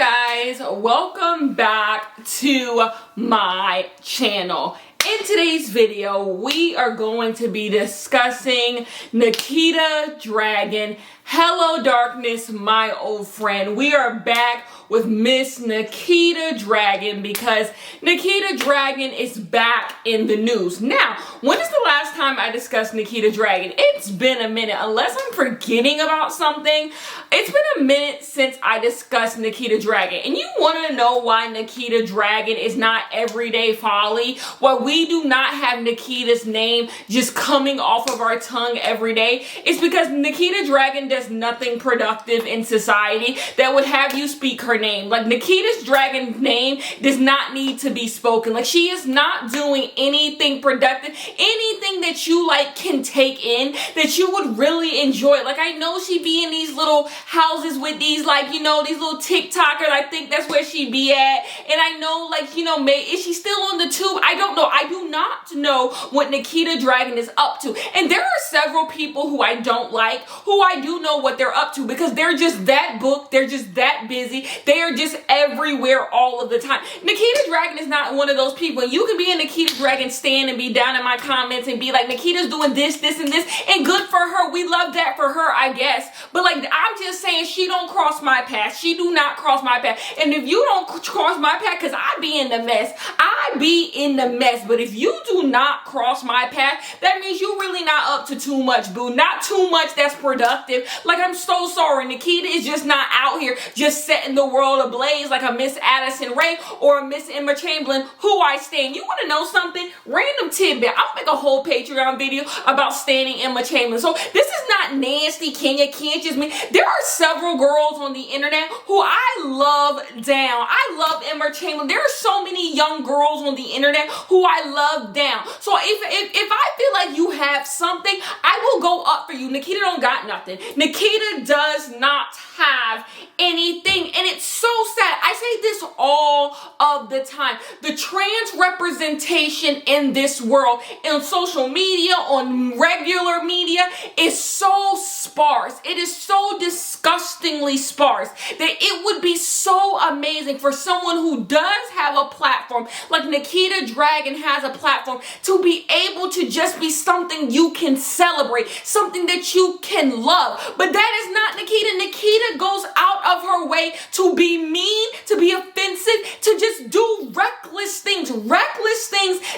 Guys, welcome back to my channel. In today's video, we are going to be discussing Nikita Dragun. Hello darkness, my old friend. We are back with Miss Nikita Dragun because Nikita Dragun is back in the news. Now, when is the last time I discussed Nikita Dragun? It's been a minute. Unless I'm forgetting about something, it's been a minute since I discussed Nikita Dragun. And you want to know why Nikita Dragun is not everyday folly? Why we do not have Nikita's name just coming off of our tongue every day? It's because Nikita Dragun does nothing productive in society that would have you speak her name. Like, Nikita Dragun's name does not need to be spoken. Like, she is not doing anything productive, anything that you like can take in, that you would really enjoy. Like, I know she be in these little houses with these, like, you know, these little TikTokers. I think that's where she be at. And I know, like, you know, is she still on the tube? I don't know. I do not know what Nikita Dragun is up to. And there are several people who I don't like, who I do know what they're up to, because they're just that booked, they're just that busy, they are just everywhere all of the time. Nikita Dragun is not one of those people. You can be a Nikita Dragun stan and be down in my comments and be like, Nikita's doing this, and this, and good for her. We love that for her, I guess. But like, I'm just saying, she don't cross my path. She do not cross my path. And if you don't cross my path, because I be in the mess, I be in the mess. But if you do not cross my path, that means you really not up to too much, boo. Not too much that's productive. Like, I'm so sorry. Nikita is just not out here just setting the world ablaze like a Miss Addison Rae or a Miss Emma Chamberlain, who I stan. You want to know something? Random tidbit. I'll make a whole Patreon video about standing Emma Chamberlain. So this is not nasty. Kenya can't just me. There are several girls on the internet who I love down. I love Emma Chamberlain. There are so many young girls on the internet who I love down. So if I feel like you have something, I will go up for you. Nikita don't got nothing. Nikita does not have anything, and it's so sad. I say this all of the time. The trans representation in this world, in social media, on regular media, is so sparse. It is so disgustingly sparse that it would be so amazing for someone who does have a platform, like Nikita Dragun has a platform, to be able to just be something you can celebrate, something that you can love. But that is not Nikita. Nikita goes out of her way to be mean, to be offensive, to just do reckless things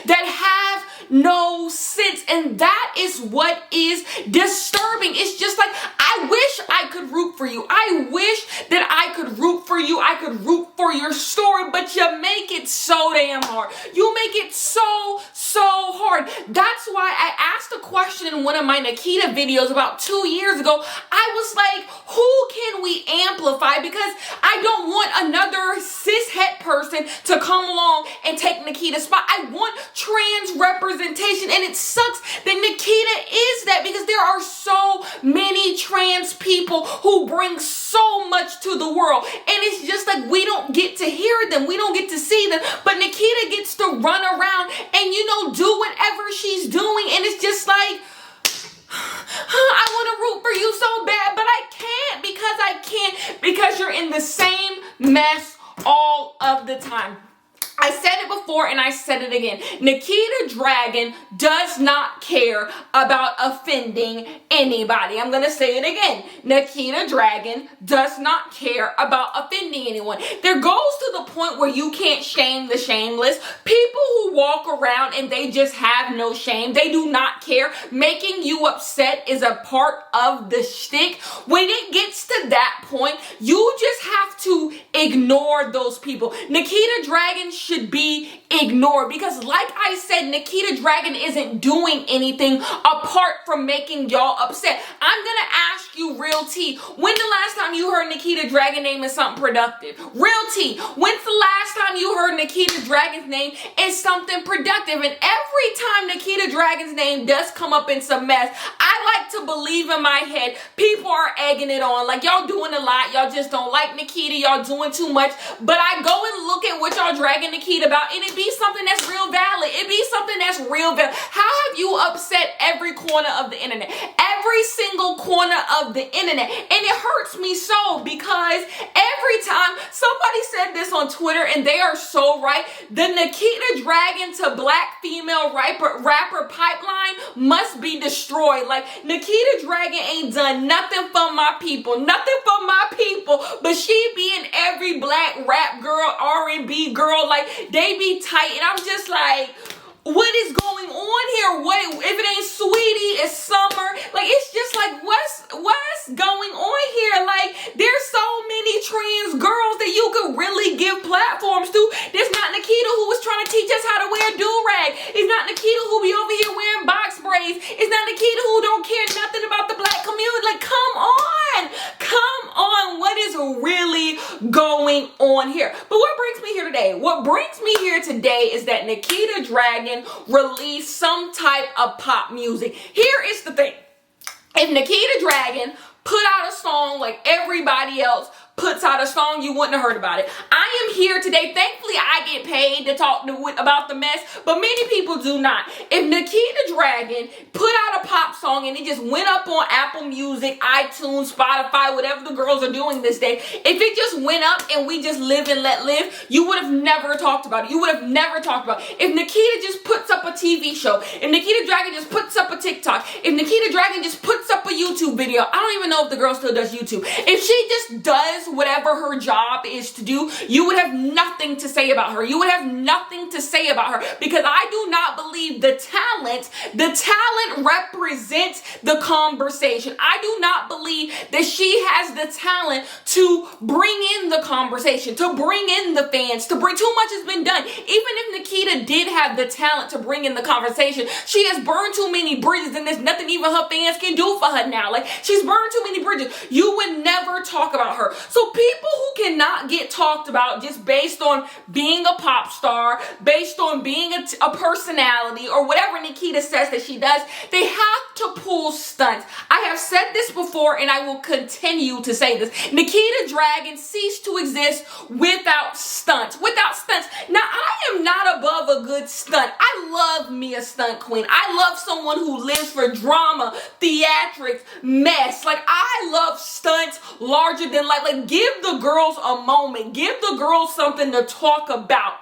that have no sense. And that is what is disturbing. It's just like, I wish I could root for you. I wish that I could root for you. I could root for your story, but you make it so damn hard. You make it so hard. That's why I asked a question in one of my Nikita videos about 2 years ago. I was like, who can we amplify? Because I don't want another cis-het person to come along and take Nikita's spot. I want trans representation, and it sucks that Nikita is that, because there are so many trans people who bring so much to the world, and it's just like, we don't get to hear them, we don't get to see them, but Nikita gets to run around and, you know, do whatever she's doing, and it's just like, I want to root for you so bad, but I can't because you're in the same mess all of the time. I said it before and I said it again. Nikita Dragun does not care about offending anybody. I'm going to say it again. Nikita Dragun does not care about offending anyone. There goes to the point where you can't shame the shameless. People who walk around and they just have no shame. They do not care. Making you upset is a part of the shtick. When it gets to that point, you just have to ignore those people. Nikita Dragun should be ignored, because like I said, Nikita Dragun isn't doing anything apart from making y'all upset. I'm gonna ask you, real tea, when the last time you heard Nikita Dragun name is something productive? Real tea, when's the last time you heard Nikita Dragun's name is something productive? And every time Nikita Dragun's name does come up in some mess, I like to believe in my head people are egging it on, like, y'all doing a lot, y'all just don't like Nikita, y'all doing too much. But I go and look at what y'all dragging Nikita about, and it be something that's real valid. It be something that's real valid. How have you upset every corner of the internet? Every single corner of the internet. And it hurts me so, because every time Somebody said this on Twitter and they are so right. The Nikita Dragun to black female rapper pipeline must be destroyed. Like, Nikita Dragun ain't done nothing for my people. Nothing for my people. But she be in every black rap girl, R&B girl. Like, they be tight. And I'm just like, what is going on here? What if it ain't Sweetie, it's Summer? Like, it's just like, what's going on here? Like, there's so many trans girls that you could really give platforms to. There's not Nikita, who was trying to teach us how to wear do-rag. It's not Nikita, who be over here wearing box braids. It's not Nikita, who don't care nothing about the black community. Like, come on. What is really going on here? But what brings me here today? What brings me here today is that Nikita Dragun released some type of pop music. Here is the thing. If Nikita Dragun put out a song like everybody else puts out a song, you wouldn't have heard about it. I am here today. Thankfully, I get paid to talk about the mess, but many people do not. If Nikita Dragun put out a pop song and it just went up on Apple Music, iTunes, Spotify, whatever the girls are doing this day, if it just went up and we just live and let live, you would have never talked about it. You would have never talked about it. If Nikita just puts up a TV show, if Nikita Dragun just puts up a TikTok, if Nikita Dragun just puts up a YouTube video, I don't even know if the girl still does YouTube. If she just does whatever her job is to do, you would have nothing to say about her. You would have nothing to say about her, because I do not believe the talent represents the conversation. I do not believe that she has the talent to bring in the conversation, to bring in the fans, to bring, too much has been done. Even if Nikita did have the talent to bring in the conversation, she has burned too many bridges, and there's nothing even her fans can do for her now. Like, she's burned too many bridges. You would never talk about her. So people who cannot get talked about just based on being a pop star, based on being a personality, or whatever Nikita says that she does, they have to pull stunts. I have said this before and I will continue to say this. Nikita Dragun ceased to exist without stunts. Without stunts. Now, I am not above a good stunt. I love me a stunt queen. I love someone who lives for drama, theatrics, mess. Like, I love stunts larger than life. Like, give the girls a moment. Give the girls something to talk about.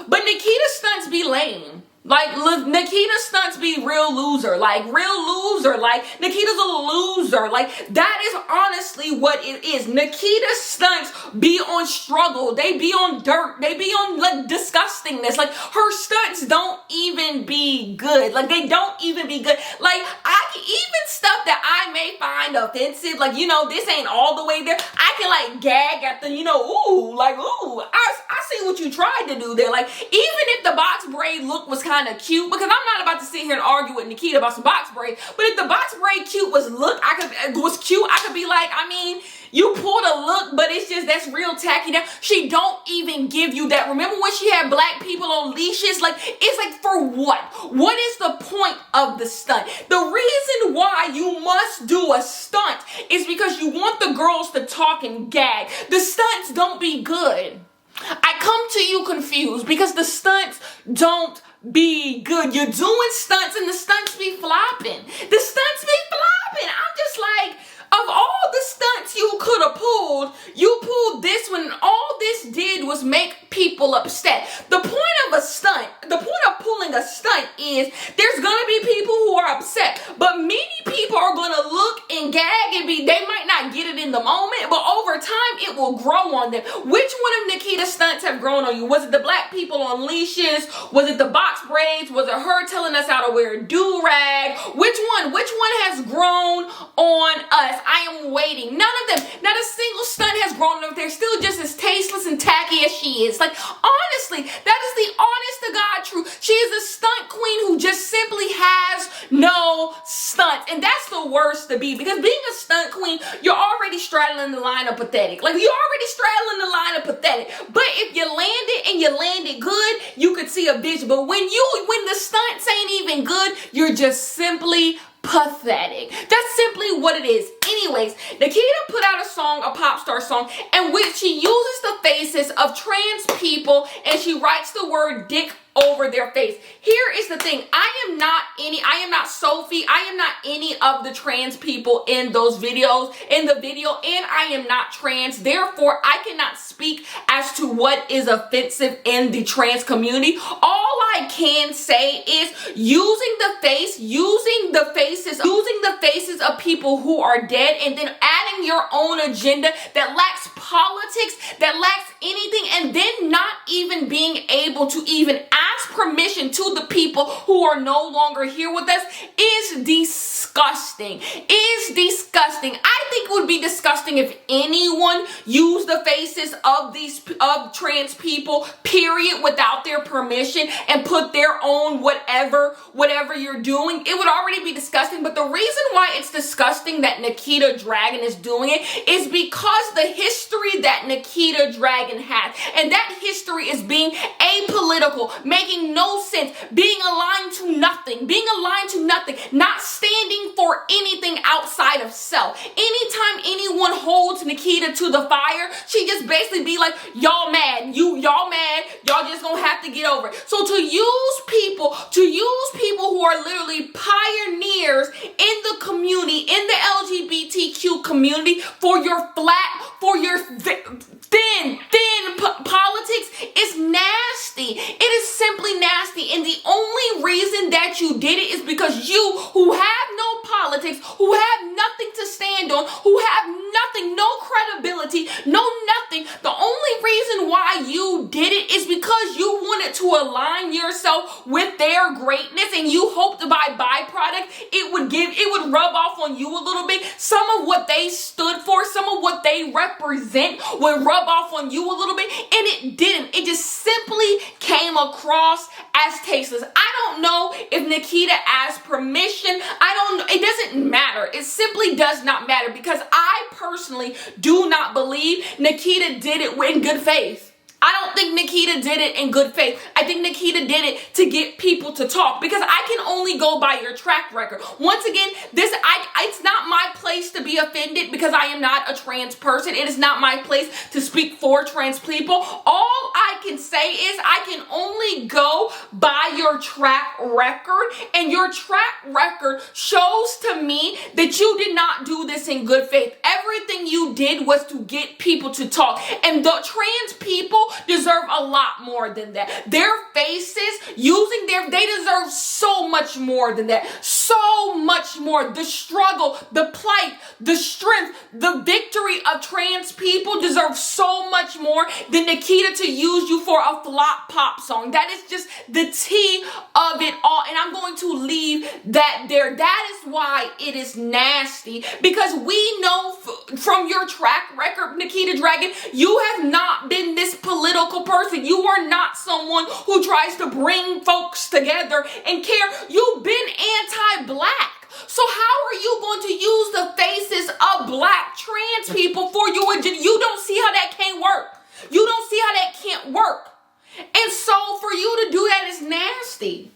But Nikita stunts be lame. Like, Nikita stunts be real loser. Like, Nikita's a loser. Like, that is honestly what it is. Nikita stunts be on struggle. They be on dirt. They be on, like, disgustingness. Like, her stunts don't even be good. Like, they don't even be good. Like, even stuff that I may find offensive, like, you know, this ain't all the way there, I can, like, gag at the, you know, ooh, I see what you tried to do there. Like, even if the box braid look was kind of cute, because I'm not about to sit here and argue with Nikita about some box braid, but if the box braid cute was cute, I could be like, I mean, you pulled a look, but it's just, that's real tacky. Now, she don't even give you that. Remember when she had black people on leashes? Like, it's like, for what? What is the point of the stunt? The reason why you must do a stunt is because you want the girls to talk and gag. The stunts don't be good. I come to you confused because the stunts don't be good. You're doing stunts and the stunts be flopping. The stunts be flopping. I'm just like, of all the stunts you could have pulled, you pulled this one, and all this did was make people upset. The point of a stunt, the point of pulling a stunt is there's gonna be people who are upset, but many people are gonna look and gag and they might not get it in the moment, but over time it will grow on them. Which one of Nikita's stunts have grown on you? Was it the black people on leashes? Was it the box braids? Was it her telling us how to wear a do-rag? Which one? Which one has grown on us? I am waiting. None of them. Not a single stunt has grown on them. They're still just as tasteless and tacky as she is. Like, honestly, that is the honest to God truth. She is a stunt queen who just simply has no stunts. And that's the worst to be, because being a stunt queen, you're already straddling the line of pathetic. Like, you're already straddling the line of pathetic. But if you land it and you land it good, you could see a vision. But when the stunts ain't even good, you're just simply pathetic. That's simply what it is. Anyways, Nikita put out a song, a pop star song, in which she uses the faces faces of trans people, and she writes the word dick over their face. Here is the thing. I am not Sophie. I am not any of the trans people in the video, and I am not trans. Therefore, I cannot speak as to what is offensive in the trans community. All I can say is using the faces of people who are dead, and then adding your own agenda that lacks politics, that lacks anything, and then not even being able to even ask permission to the people who are no longer here with us is disgusting. I think it would be disgusting if anyone used the faces of trans people, period, without their permission, and put their own whatever you're doing. It would already be disgusting, but the reason why it's disgusting that Nikita Dragun is doing it is because the history that Nikita Dragun has, and that history is being apolitical, making no sense, being aligned to nothing, not standing for anything outside of self. Anytime anyone holds Nikita to the fire, she just basically be like, y'all mad, y'all just gonna have to get over it. So to use people who are literally pioneers in the community, in the LGBTQ community, for your thin politics is nasty. It is simply nasty. And the only reason that you did it is because you, who have no politics, who have nothing to stand on, who have nothing, no credibility, no nothing, the only reason why you did it is because you wanted to align yourself with their greatness, and you hoped by byproduct it would rub off on you a little bit. Some of what they stood for, some of what they represent would rub off on you a little bit, and it didn't. It just simply came across as tasteless. I don't know if Nikita asked permission. I don't know. It doesn't matter. It simply does not matter, because I personally do not believe Nikita did it in good faith. I don't think Nikita did it in good faith. I think Nikita did it to get people to talk, because I can only go by your track record. Once again, it's not my place to be offended, because I am not a trans person. It is not my place to speak for trans people. All I can say is I can only go by your track record, and your track record shows to me that you did not do this in good faith. Everything you did was to get people to talk, and the trans people deserve a lot more than that. Their faces, they deserve so much more than that. So much more. The struggle, the plight, the strength, the victory of trans people deserve so much more than Nikita to use you for a flop pop song. That is just the tea of it all, and I'm going to leave that there. That is why it is nasty, because we know from your track record, Nikita Dragun, you have not been this political person. You are not someone who tries to bring folks together and care. You've been anti-black. So how are you going to use the faces of black trans people for your agenda? You don't see how that can't work. You don't see how that can't work. And so for you to do that is nasty.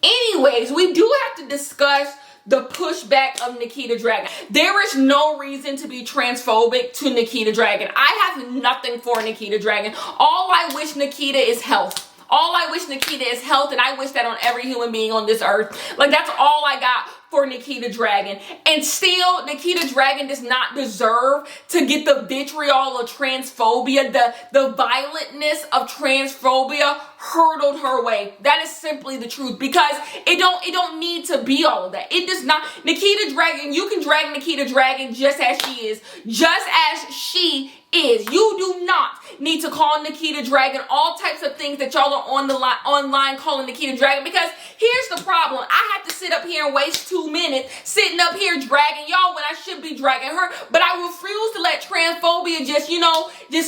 Anyways, we do have to discuss the pushback of Nikita Dragun. There is no reason to be transphobic to Nikita Dragun. I have nothing for Nikita Dragun. All I wish Nikita is health. All I wish Nikita is health, and I wish that on every human being on this earth. Like, that's all I got for Nikita Dragun. And still, Nikita Dragun does not deserve to get the vitriol of transphobia, the violentness of transphobia hurtled her way. That is simply the truth, because it don't need to be all of that. It does not. Nikita Dragun, you can drag Nikita Dragun just as she is. Just as she is. You do not need to call Nikita Dragun all types of things that y'all are online calling Nikita Dragun, because here's the problem. I have to sit up here and waste 2 minutes sitting up here dragging y'all when I should be dragging her, but I refuse to let transphobia just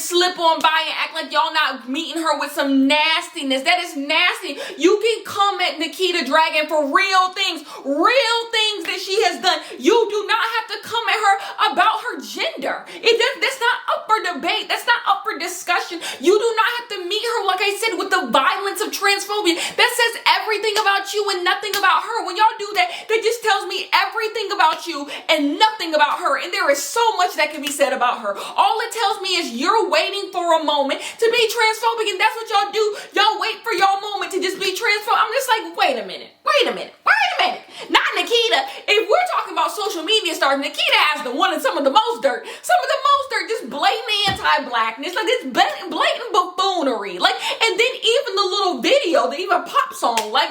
slip on by and act like y'all not meeting her with some nastiness. That is nasty. You can come at Nikita Dragun for real things that she has done. You do not have to come at her about her gender. That's not up for debate. That's not up for discussion. You do not have to meet her, like I said, with the violence of transphobia. That says everything everything about you and nothing about her. When y'all do that, that just tells me everything about you and nothing about her. And there is so much that can be said about her. All it tells me is you're waiting for a moment to be transphobic, and that's what y'all do. Y'all wait for your moment to just be transphobic. I'm just like, wait a minute. Not Nikita. If we're talking about social media stars, Nikita has the one and some of the most dirt. Just blatant anti-blackness. Like, it's blatant buffoonery. Like, and then even the little video, the even pop song, like,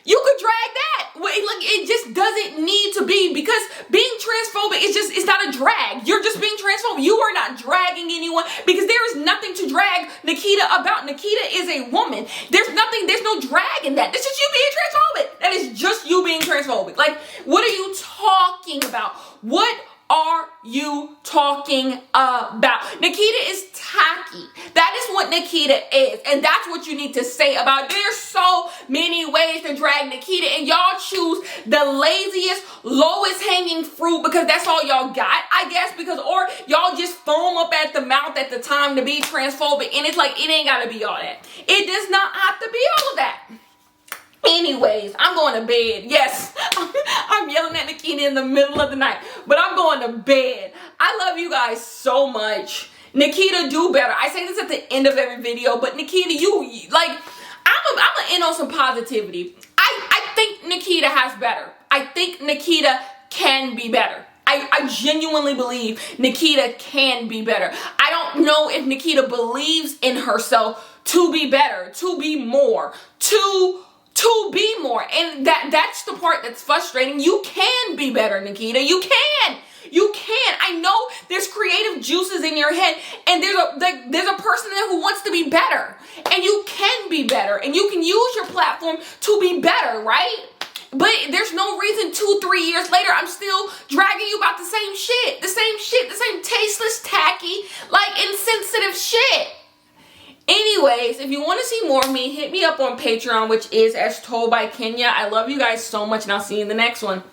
you could drag that. Like, it just doesn't need to be, because being transphobic is just, it's not a drag. You're just being transphobic. You are not dragging anyone, because there is nothing to drag Nikita about. Nikita is a woman. There's no drag in that. This is you being transphobic. That is just you being transphobic. Like, what are you talking about? What are you talking about? Nikita is tacky. That is what Nikita is. And that's what you need to say about it. There's so many ways to drag Nikita, and y'all choose the laziest, lowest hanging fruit because that's all y'all got, I guess, because, or y'all just foam up at the mouth at the time to be transphobic, and it's like, it ain't gotta be all that. It does not have to be all of that. Anyways, I'm going to bed. Yes, I'm yelling at Nikita in the middle of the night, but I'm going to bed. I love you guys so much. Nikita, do better. I say this at the end of every video, but Nikita, you, like, I'm going to end on some positivity. I think Nikita has better. I think Nikita can be better. I genuinely believe Nikita can be better. I don't know if Nikita believes in herself to be better, to be more, to be more. And that's the part that's frustrating. You can be better, Nikita. You can. I know there's creative juices in your head, and there's a person there who wants to be better, and you can be better, and you can use your platform to be better, right? But there's no reason 2-3 years later I'm still dragging you about the same shit, the same tasteless, tacky, like, insensitive shit. Anyways, if you want to see more of me, hit me up on Patreon, which is As Told by Kenya. I love you guys so much, and I'll see you in the next one.